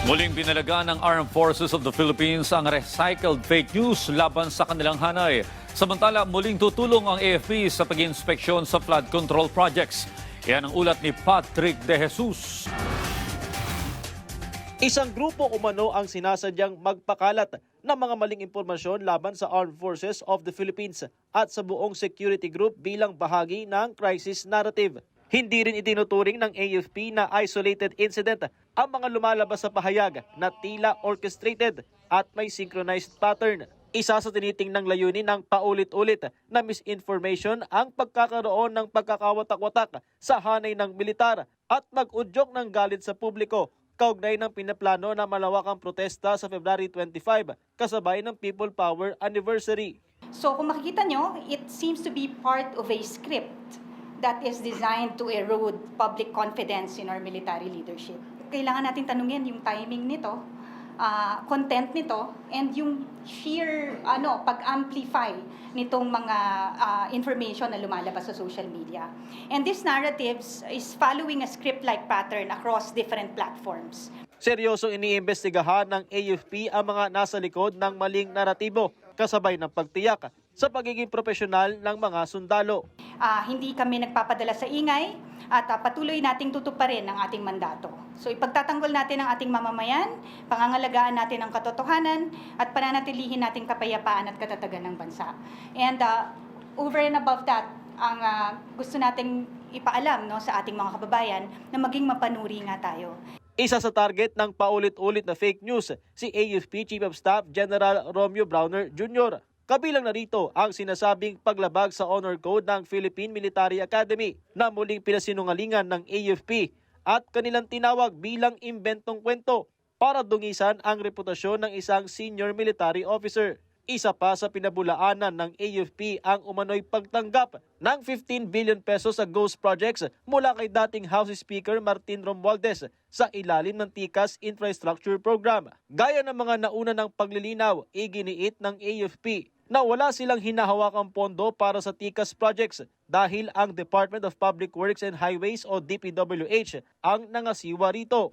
Muling binalaga ng Armed Forces of the Philippines ang recycled fake news laban sa kanilang hanay. Samantala, muling tutulong ang AFP sa pag-inspeksyon sa flood control projects. Yan ang ulat ni Patrick De Jesus. Isang grupo umano ang sinasadyang magpakalat ng mga maling impormasyon laban sa Armed Forces of the Philippines at sa buong security group bilang bahagi ng crisis narrative. Hindi rin itinuturing ng AFP na isolated incident ang mga lumalabas sa pahayag na tila orchestrated at may synchronized pattern. Isa sa tinitingnang layunin ng paulit-ulit na misinformation ang pagkakaroon ng pagkakawatak-watak sa hanay ng militar at mag-udyok ng galit sa publiko kaugnay ng pinaplano na malawakang protesta sa February 25 kasabay ng People Power Anniversary. So kung makikita nyo, it seems to be part of a script that is designed to erode public confidence in our military leadership. Kailangan natin tanungin yung timing nito, content nito, and yung sheer pag-amplify nitong mga information na lumalabas sa social media. And this narratives is following a script-like pattern across different platforms. Seryosong iniimbestigahan ng AFP ang mga nasa likod ng maling naratibo kasabay ng pagtiyak sa pagiging profesional ng mga sundalo. Hindi kami nagpapadala sa ingay at patuloy nating tutuparin ang ating mandato. So ipagtatanggol natin ang ating mamamayan, pangangalagaan natin ang katotohanan at pananatilihin nating kapayapaan at katatagan ng bansa. And over and above that, ang gusto nating ipaalam sa ating mga kababayan na maging mapanuri nga tayo. Isa sa target ng paulit-ulit na fake news, si AFP Chief of Staff General Romeo Browner Jr. Kabilang na rito ang sinasabing paglabag sa honor code ng Philippine Military Academy na muling pinasinungalingan ng AFP at kanilang tinawag bilang imbentong kwento para dungisan ang reputasyon ng isang senior military officer. Isa pa sa pinabulaanan ng AFP ang umano'y pagtanggap ng 15 billion pesos sa ghost projects mula kay dating House Speaker Martin Romualdez sa ilalim ng TICAS Infrastructure Program. Gaya ng mga nauna ng paglilinaw, iginiit ng AFP na wala silang hinahawakang pondo para sa TICAS projects dahil ang Department of Public Works and Highways o DPWH ang nangasiwa rito.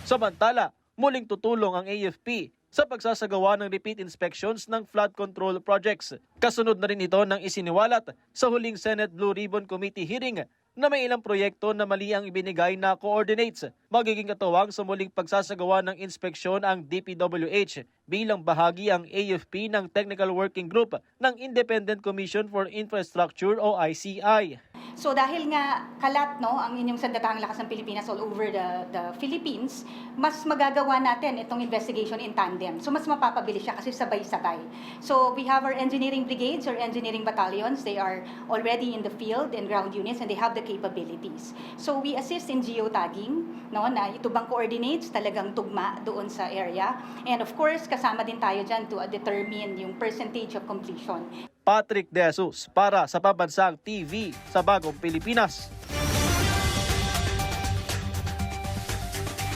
Samantala, muling tutulong ang AFP sa pagsasagawa ng repeat inspections ng flood control projects. Kasunod na rin ito ng isiniwalat sa huling Senate Blue Ribbon Committee hearing na may ilang proyekto na mali ang ibinigay na coordinates. Magiging katuwang sa muling pagsasagawa ng inspeksyon ang DPWH bilang bahagi ang AFP ng Technical Working Group ng Independent Commission for Infrastructure o ICI. So dahil nga kalat ang inyong sandatahang lakas ng Pilipinas all over the Philippines, mas magagawa natin itong investigation in tandem. So mas mapapabilis siya kasi sabay-sabay. So we have our engineering brigades or engineering battalions. They are already in the field and ground units and they have the capabilities. So we assist in geotagging, na ito bang coordinates talagang tugma doon sa area. And of course, kasama din tayo dyan to determine yung percentage of completion. Patrick De Jesus para sa Pambansang TV sa Bagong Pilipinas.